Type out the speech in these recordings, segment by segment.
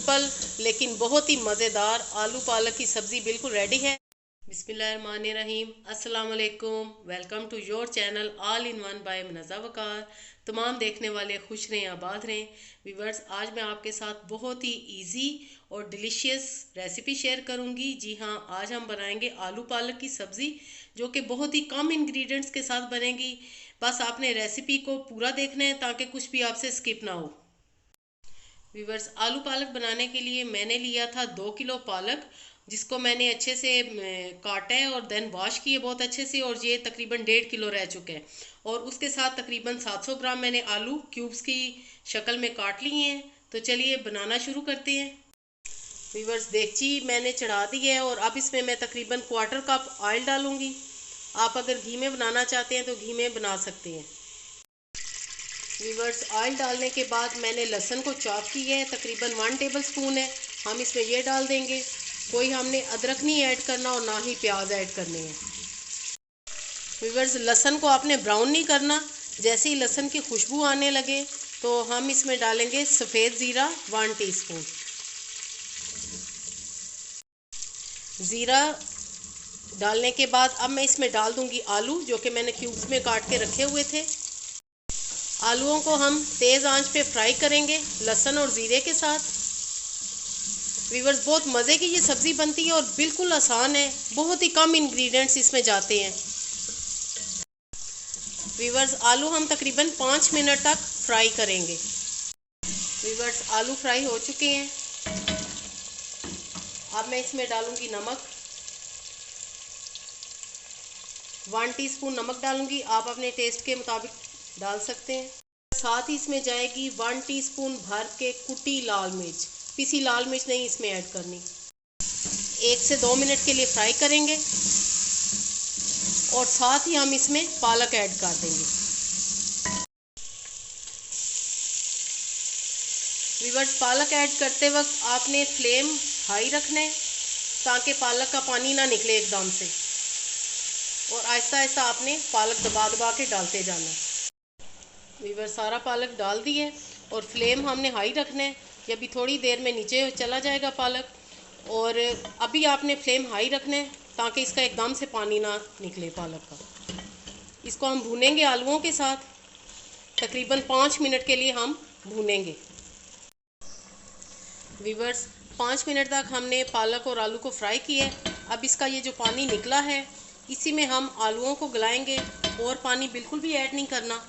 Simple लेकिन बहुत ही मज़ेदार आलू पालक की सब्ज़ी बिल्कुल रेडी है। बिस्मिल्लाहिर्रहमानिर्रहीम, अस्सलाम वालेकुम। Welcome to your channel all in one by Munazza Waqar. तमाम देखने वाले खुश रहें, आबाद रहें। व्यूअर्स, आज मैं आपके साथ बहुत ही इजी और डिलीशियस रेसिपी शेयर करूंगी। जी हाँ, आज हम बनाएंगे आलू पालक की सब्ज़ी, जो कि बहुत ही कम इंग्रेडिएंट्स के साथ बनेगी। बस आपने रेसिपी को पूरा देखना है ताकि कुछ भी आपसे स्किप ना हो। व्यूअर्स, आलू पालक बनाने के लिए मैंने लिया था 2 किलो पालक, जिसको मैंने अच्छे से काटा है और देन वॉश किए बहुत अच्छे से, और ये तकरीबन 1.5 किलो रह चुके हैं। और उसके साथ तकरीबन 700 ग्राम मैंने आलू क्यूब्स की शक्ल में काट लिए हैं। तो चलिए बनाना शुरू करते हैं। व्यूअर्स, देगची मैंने चढ़ा दी है और अब इसमें मैं तकरीबन 1/4 कप ऑयल डालूंगी। आप अगर घी में बनाना चाहते हैं तो घी में बना सकते हैं। व्यूअर्स, ऑयल डालने के बाद मैंने लहसुन को चॉप किया है, तकरीबन 1 टेबल स्पून है। हम इसमें ये डाल देंगे। कोई हमने अदरक नहीं ऐड करना और ना ही प्याज ऐड करने हैं। व्यूअर्स, लहसुन को आपने ब्राउन नहीं करना। जैसे ही लहसुन की खुशबू आने लगे तो हम इसमें डालेंगे सफ़ेद ज़ीरा 1 टीस्पून। ज़ीरा डालने के बाद अब मैं इसमें डाल दूंगी आलू, जो कि मैंने क्यूब्स में काट के रखे हुए थे। आलूओं को हम तेज़ आंच पे फ्राई करेंगे लहसुन और ज़ीरे के साथ। व्यूअर्स, बहुत मज़े की ये सब्ज़ी बनती है और बिल्कुल आसान है। बहुत ही कम इंग्रेडिएंट्स इसमें जाते हैं। व्यूअर्स, आलू हम तकरीबन 5 मिनट तक फ्राई करेंगे। व्यूअर्स, आलू फ्राई हो चुके हैं। अब मैं इसमें डालूंगी नमक, 1 टीस्पून नमक डालूंगी। आप अपने टेस्ट के मुताबिक डाल सकते हैं। साथ ही इसमें जाएगी 1 टीस्पून भर के कुटी लाल मिर्च। पिसी लाल मिर्च नहीं इसमें ऐड करनी। 1 से 2 मिनट के लिए फ्राई करेंगे और साथ ही हम इसमें पालक ऐड कर देंगे। व्यूअर्स, पालक ऐड करते वक्त आपने फ्लेम हाई रखना है ताकि पालक का पानी ना निकले एकदम से, और आहिस्ता आहिस्ता आपने पालक दबा दबा के डालते जाना। व्यूअर्स, सारा पालक डाल दिए और फ्लेम हमने हाई रखना है। ये अभी थोड़ी देर में नीचे चला जाएगा पालक, और अभी आपने फ्लेम हाई रखना है ताकि इसका एकदम से पानी ना निकले पालक का। इसको हम भूनेंगे आलूओं के साथ। तकरीबन 5 मिनट के लिए हम भूनेंगे। व्यूअर्स, 5 मिनट तक हमने पालक और आलू को फ्राई किया है। अब इसका ये जो पानी निकला है, इसी में हम आलूओं को गलाएंगे और पानी बिल्कुल भी ऐड नहीं करना।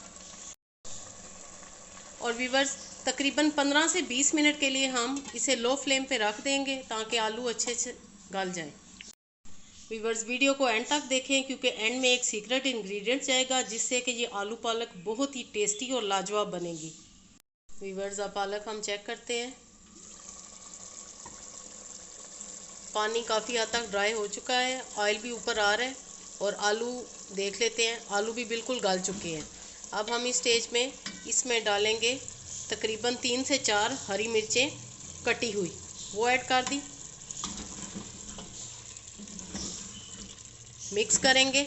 और व्यूअर्स, तकरीबन 15 से 20 मिनट के लिए हम इसे लो फ्लेम पे रख देंगे ताकि आलू अच्छे से गल जाएं। व्यूअर्स, वीडियो को एंड तक देखें क्योंकि एंड में एक सीक्रेट इंग्रेडिएंट जाएगा जिससे कि ये आलू पालक बहुत ही टेस्टी और लाजवाब बनेगी। व्यूअर्स, अब पालक हम चेक करते हैं। पानी काफ़ी हद तक ड्राई हो चुका है, ऑयल भी ऊपर आ रहा है, और आलू देख लेते हैं। आलू भी बिल्कुल गल चुके हैं। अब हम इस स्टेज में इसमें डालेंगे तकरीबन 3 से 4 हरी मिर्चें कटी हुई, वो ऐड कर दी। मिक्स करेंगे।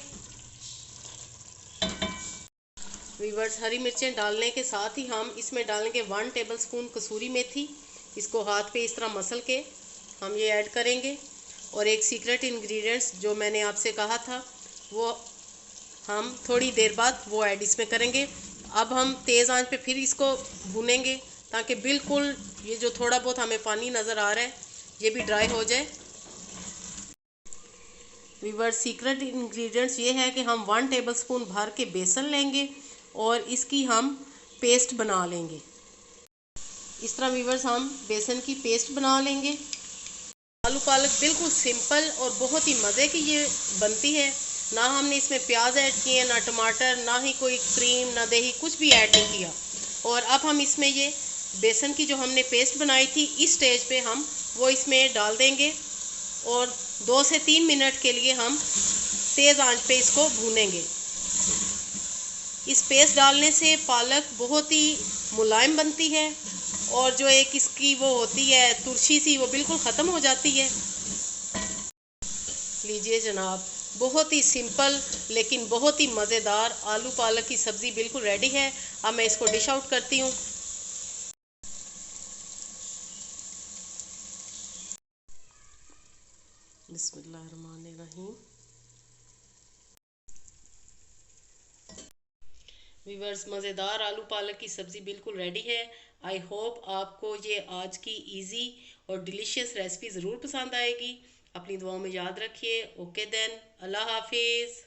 व्यूअर्स, हरी मिर्चें डालने के साथ ही हम इसमें डालेंगे 1 टेबल स्पून कसूरी मेथी। इसको हाथ पे इस तरह मसल के हम ये ऐड करेंगे। और एक सीक्रेट इंग्रेडिएंट्स जो मैंने आपसे कहा था, वो हम थोड़ी देर बाद वो ऐड इसमें करेंगे। अब हम तेज़ आंच पे फिर इसको भूनेंगे ताकि बिल्कुल ये जो थोड़ा बहुत हमें पानी नज़र आ रहा है ये भी ड्राई हो जाए। व्यूअर्स, सीक्रेट इंग्रेडिएंट्स ये है कि हम 1 टेबल स्पून भर के बेसन लेंगे और इसकी हम पेस्ट बना लेंगे। इस तरह व्यूअर्स हम बेसन की पेस्ट बना लेंगे। आलू पालक बिल्कुल सिंपल और बहुत ही मज़े की ये बनती है। ना हमने इसमें प्याज ऐड किए, ना टमाटर, ना ही कोई क्रीम, ना दही, कुछ भी ऐड नहीं किया। और अब हम इसमें ये बेसन की जो हमने पेस्ट बनाई थी, इस स्टेज पे हम वो इसमें डाल देंगे और 2 से 3 मिनट के लिए हम तेज़ आंच पे इसको भूनेंगे। इस पेस्ट डालने से पालक बहुत ही मुलायम बनती है और जो एक इसकी वो होती है तुरशी सी, वो बिल्कुल ख़त्म हो जाती है। लीजिए जनाब, बहुत ही सिंपल लेकिन बहुत ही मज़ेदार आलू पालक की सब्ज़ी बिल्कुल रेडी है। अब मैं इसको डिश आउट करती हूँ। बिस्मिल्लाहिर्रहमानिर्रहीम। वीवर्स, मज़ेदार आलू पालक की सब्ज़ी बिल्कुल रेडी है। आई होप आपको ये आज की इजी और डिलीशियस रेसिपी ज़रूर पसंद आएगी। अपनी दुआओं में याद रखिए। ओके देन, अल्लाह हाफिज़।